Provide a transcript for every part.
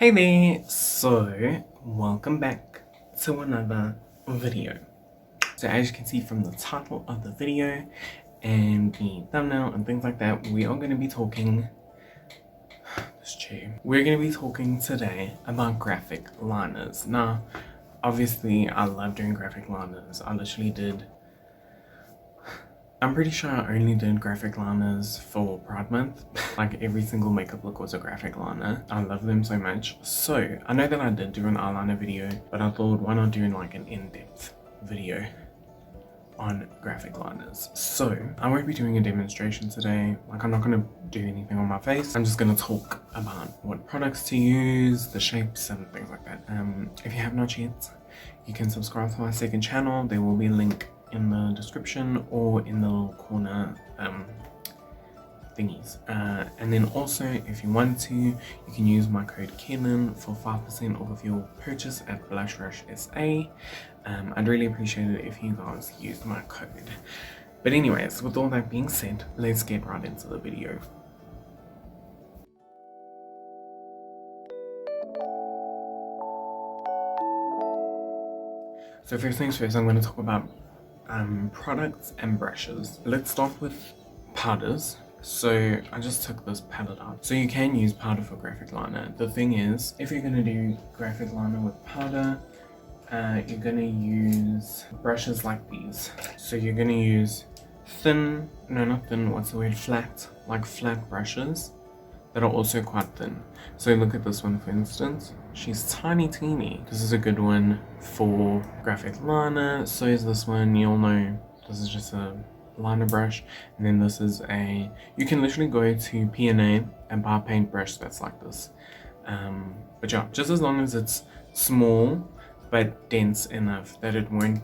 Hey there, so welcome back to another video. So as you can see from the title of the video and the thumbnail and things like that, we are going to be talking today about graphic liners. Now obviously I love doing graphic liners. I'm pretty sure I only did graphic liners for Pride Month. Like every single makeup look was a graphic liner. I love them so much. So I know that I did do an eyeliner video, but I thought why not do like an in-depth video on graphic liners. So I won't be doing a demonstration today. Like I'm not going to do anything on my face. I'm just going to talk about what products to use, the shapes and things like that. If you have not yet, you can subscribe to my second channel. There will be a link in the description or in the little corner thingies, and then also if you want to, you can use my code Kenan for 5% off of your purchase at Blush Rush SA. I'd really appreciate it if you guys used my code. But anyways, with all that being said, let's get right into the video. So first things first, I'm going to talk about products and brushes. Let's start with powders. So I just took this palette out. So you can use powder for graphic liner. The thing is, if you're going to do graphic liner with powder, you're going to use brushes like these. So you're going to use flat brushes that are also quite thin. So look at this one for instance. She's tiny teeny. This is a good one for graphic liner. So is this one. You'll know this is just a liner brush, and then this is you can literally go to P&A and buy a paintbrush that's like this. But yeah, just as long as it's small but dense enough that it won't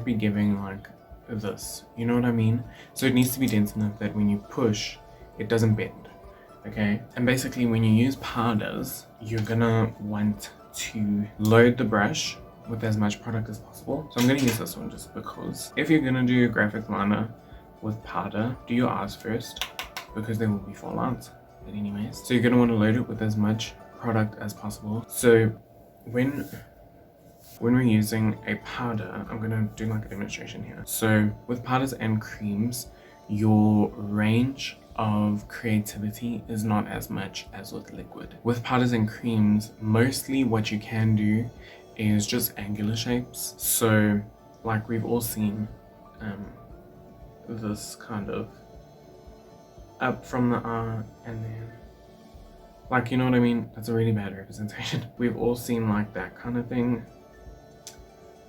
be giving like this, you know what I mean? So it needs to be dense enough that when you push it doesn't bend. Okay, and basically when you use powders, you're gonna want to load the brush with as much product as possible. So I'm gonna use this one just because if you're gonna do a graphic liner with powder, do your eyes first because there will be fallout. But anyways, so you're gonna want to load it with as much product as possible. So when we're using a powder, I'm gonna do like a demonstration here. So with powders and creams, your range of creativity is not as much as with liquid. With powders and creams, mostly what you can do is just angular shapes. So like we've all seen this kind of up from the eye and then like, you know what I mean? That's a really bad representation. We've all seen like that kind of thing.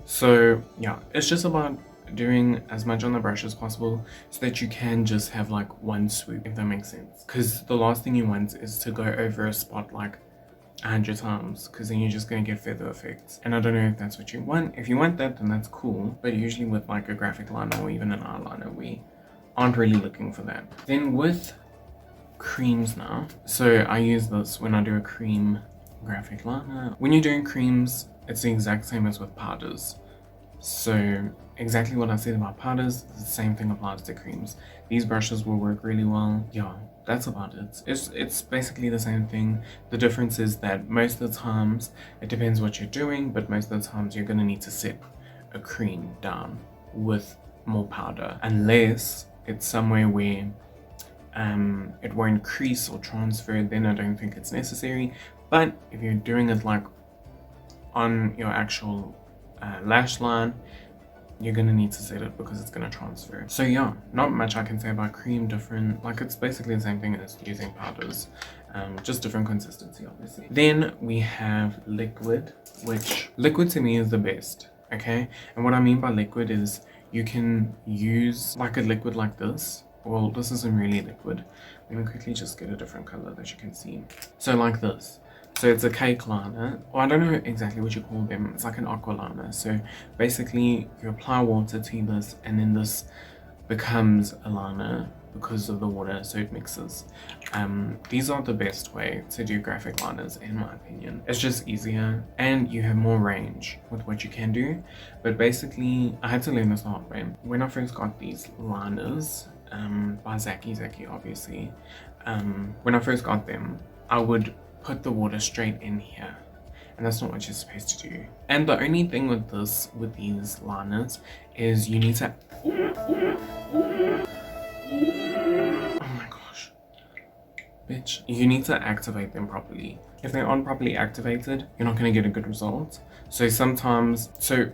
So yeah, it's just about doing as much on the brush as possible so that you can just have like one swoop, if that makes sense. Because the last thing you want is to go over a spot like 100 times, because then you're just going to get feather effects, and I don't know if that's what you want. If you want that, then that's cool, but usually with like a graphic liner or even an eyeliner, we aren't really looking for that. Then with creams now, so I use this when I do a cream graphic liner. When you're doing creams, it's the exact same as with powders. So exactly what I said about powders, the same thing applies to creams. These brushes will work really well. Yeah, that's about it. It's basically the same thing. The difference is that most of the times, it depends what you're doing, but most of the times you're gonna need to set a cream down with more powder, unless it's somewhere where it won't crease or transfer, then I don't think it's necessary. But if you're doing it like on your actual lash line, you're gonna need to set it because it's gonna transfer. So yeah, not much I can say about cream. Different, like it's basically the same thing as using powders, just different consistency obviously. Then we have liquid, which liquid to me is the best. Okay, and what I mean by liquid is you can use like a liquid like this. Well, this isn't really liquid. Let me quickly just get a different color that you can see. So like this. So it's a cake liner, or I don't know exactly what you call them. It's like an aqua liner. So basically you apply water to this and then this becomes a liner because of the water, so it mixes. These are the best way to do graphic liners in my opinion. It's just easier and you have more range with what you can do. But basically I had to learn this the hard way. When I first got these liners by Zaki obviously, when I first got them, I would put the water straight in here. And that's not what you're supposed to do. And the only thing with these liners is you need to... Oh my gosh. Bitch. You need to activate them properly. If they aren't properly activated, you're not going to get a good result. So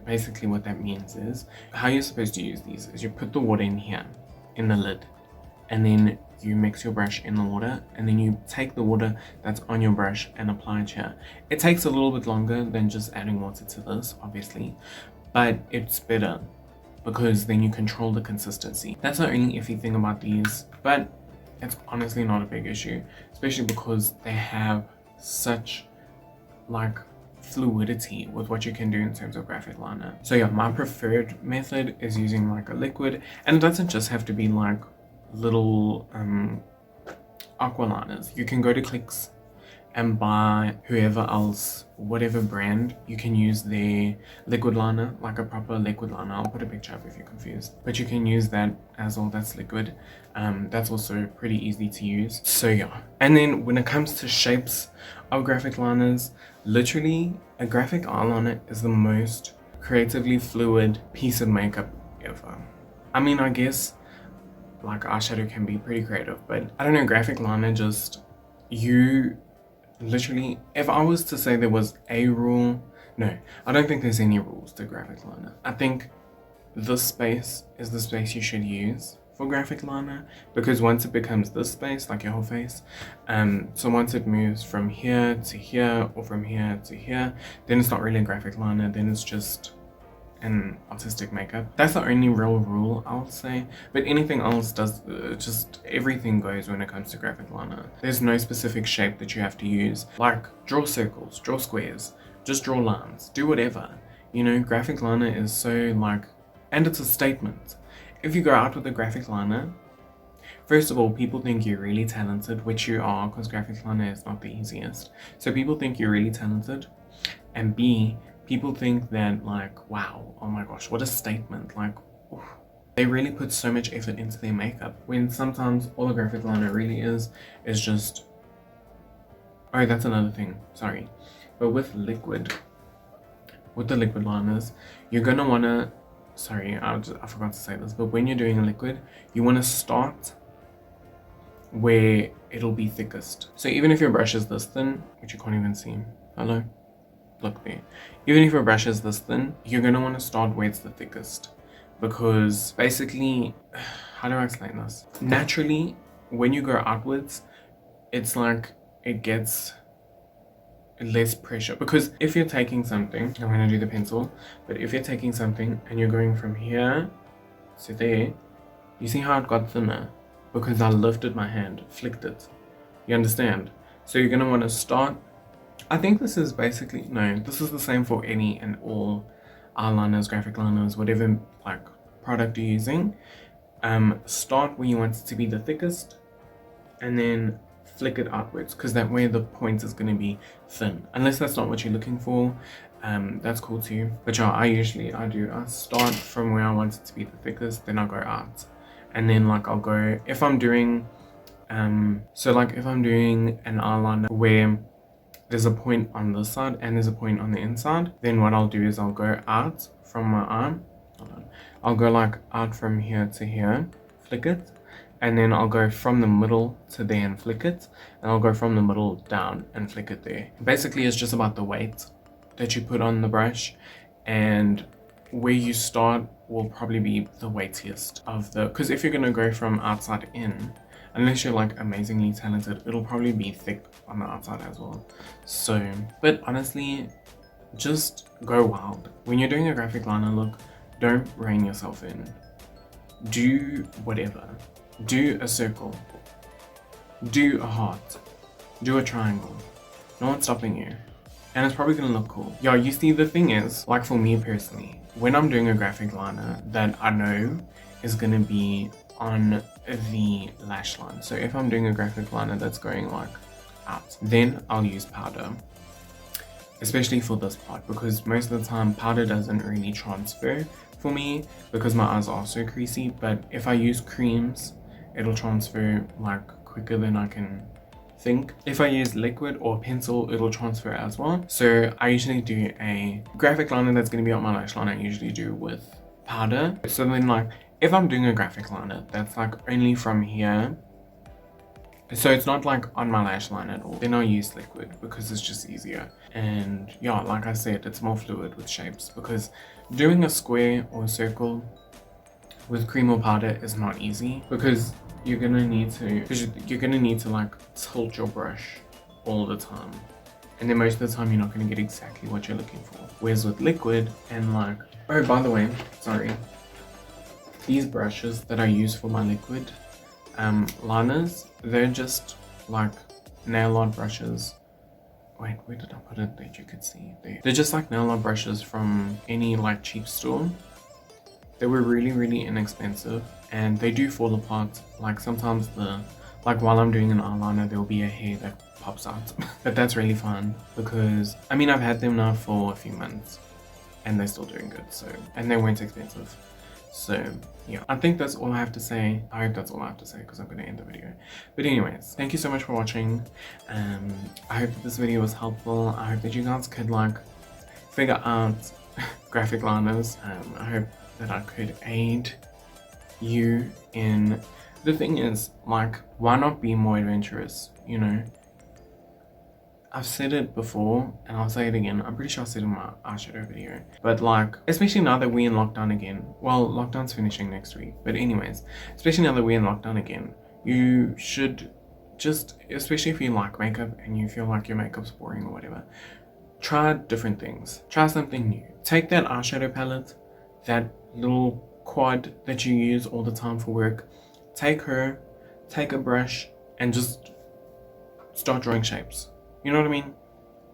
basically what that means is, how you're supposed to use these is you put the water in here, in the lid, and then you mix your brush in the water, and then you take the water that's on your brush and apply it here. It takes a little bit longer than just adding water to this, obviously, but it's better because then you control the consistency. That's the only iffy thing about these, but it's honestly not a big issue, especially because they have such like fluidity with what you can do in terms of graphic liner. So yeah, my preferred method is using like a liquid, and it doesn't just have to be like little aqua liners. You can go to Clicks and buy whoever else, whatever brand, you can use their liquid liner, like a proper liquid liner. I'll put a picture up if you're confused, but you can use that as well. That's liquid. That's also pretty easy to use. So yeah, and then when it comes to shapes of graphic liners, literally a graphic eyeliner is the most creatively fluid piece of makeup ever. I mean, I guess like eyeshadow can be pretty creative, but I don't know, graphic liner, just you literally, if I was to say there was a rule, no, I don't think there's any rules to graphic liner. I think this space is the space you should use for graphic liner, because once it becomes this space, like your whole face, so once it moves from here to here or from here to here, then it's not really a graphic liner, then it's just an artistic makeup. That's the only real rule I would say, but anything else does, just everything goes when it comes to graphic liner. There's no specific shape that you have to use, like draw circles, draw squares, just draw lines, do whatever, you know. Graphic liner is so like, and it's a statement. If you go out with a graphic liner, first of all, people think you're really talented, which you are, because graphic liner is not the easiest. So people think you're really talented, and B, people think that like, wow, oh my gosh, what a statement, like, oof. They really put so much effort into their makeup, when sometimes all a graphic liner really is just, oh, that's another thing, sorry. But with the liquid liners, you're gonna wanna, sorry, I forgot to say this, but when you're doing a liquid, you wanna start where it'll be thickest. So even if your brush is this thin, which you can't even see, hello? Look there. Even if your brush is this thin, you're going to want to start where it's the thickest, because basically, how do I explain this? Naturally, when you go outwards, it's like it gets less pressure, because if you're taking something, I'm going to do the pencil, but if you're taking something and you're going from here to there, you see how it got thinner? Because I lifted my hand, flicked it. You understand? So you're going to want to start, I think this is basically, no, this is the same for any and all eyeliners, graphic liners, whatever like product you're using. Start where you want it to be the thickest, and then flick it outwards, because that way the point is going to be thin. Unless that's not what you're looking for, that's cool too. But yeah, I start from where I want it to be the thickest, then I'll go out. And then like I'll go, if I'm doing, so like if I'm doing an eyeliner where there's a point on this side and there's a point on the inside, then what I'll do is I'll go out from my arm, I'll go like out from here to here, flick it, and then I'll go from the middle to there and flick it, and I'll go from the middle down and flick it there. Basically, it's just about the weight that you put on the brush, and where you start will probably be the weightiest of the, because if you're going to go from outside in, unless you're like amazingly talented, it'll probably be thick on the outside as well. So, but honestly, just go wild. When you're doing a graphic liner look, don't rein yourself in. Do whatever. Do a circle. Do a heart. Do a triangle. No one's stopping you. And it's probably gonna look cool. Yeah, you see, the thing is, like for me personally, when I'm doing a graphic liner that I know is gonna be on the lash line. So if I'm doing a graphic liner that's going like out, then I'll use powder, especially for this part, because most of the time powder doesn't really transfer for me because my eyes are so creasy. But if I use creams, it'll transfer like quicker than I can think. If I use liquid or pencil, it'll transfer as well. So I usually do a graphic liner that's going to be on my lash line. I usually do with powder. So then like if I'm doing a graphic liner that's like only from here, so it's not like on my lash line at all, then I use liquid because it's just easier. And yeah, like I said, it's more fluid with shapes, because doing a square or a circle with cream or powder is not easy, because you're gonna need to like tilt your brush all the time, and then most of the time you're not gonna get exactly what you're looking for. Whereas with liquid, and like, oh by the way, sorry, these brushes that I use for my liquid liners, they're just like nail art brushes. Wait, where did I put it that you could see? They're just like nail art brushes from any like cheap store. They were really inexpensive, and they do fall apart. Like sometimes like while I'm doing an eyeliner, there'll be a hair that pops out. But that's really fun, because I mean I've had them now for a few months and they're still doing good. So, and they weren't expensive. So yeah, I think that's all I have to say. I hope that's all I have to say, because I'm going to end the video. But anyways, thank you so much for watching. I hope that this video was helpful. I hope that you guys could like figure out graphic liners. I hope that I could aid you in. The thing is, like, why not be more adventurous, you know? I've said it before and I'll say it again. I'm pretty sure I said it in my eyeshadow video. But like, especially now that we're in lockdown again. Well, lockdown's finishing next week. But anyways, especially now that we're in lockdown again, you should just, especially if you like makeup and you feel like your makeup's boring or whatever, try different things. Try something new. Take that eyeshadow palette, that little quad that you use all the time for work. Take a brush and just start drawing shapes. You know what I mean?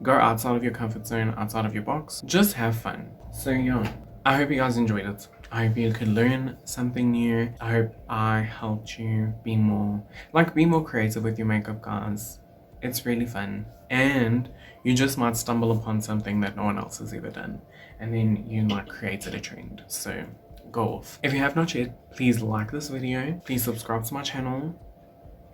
Go outside of your comfort zone, outside of your box. Just have fun. So yeah, I hope you guys enjoyed it. I hope you could learn something new. I hope I helped you be more creative with your makeup, guys. It's really fun. And you just might stumble upon something that no one else has ever done. And then you like created a trend. So go off. If you have not yet, please like this video. Please subscribe to my channel.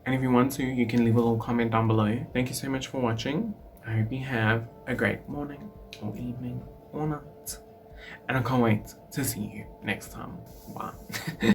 And if you want to, you can leave a little comment down below. Thank you so much for watching. I hope you have a great morning or evening or night. And I can't wait to see you next time. Bye.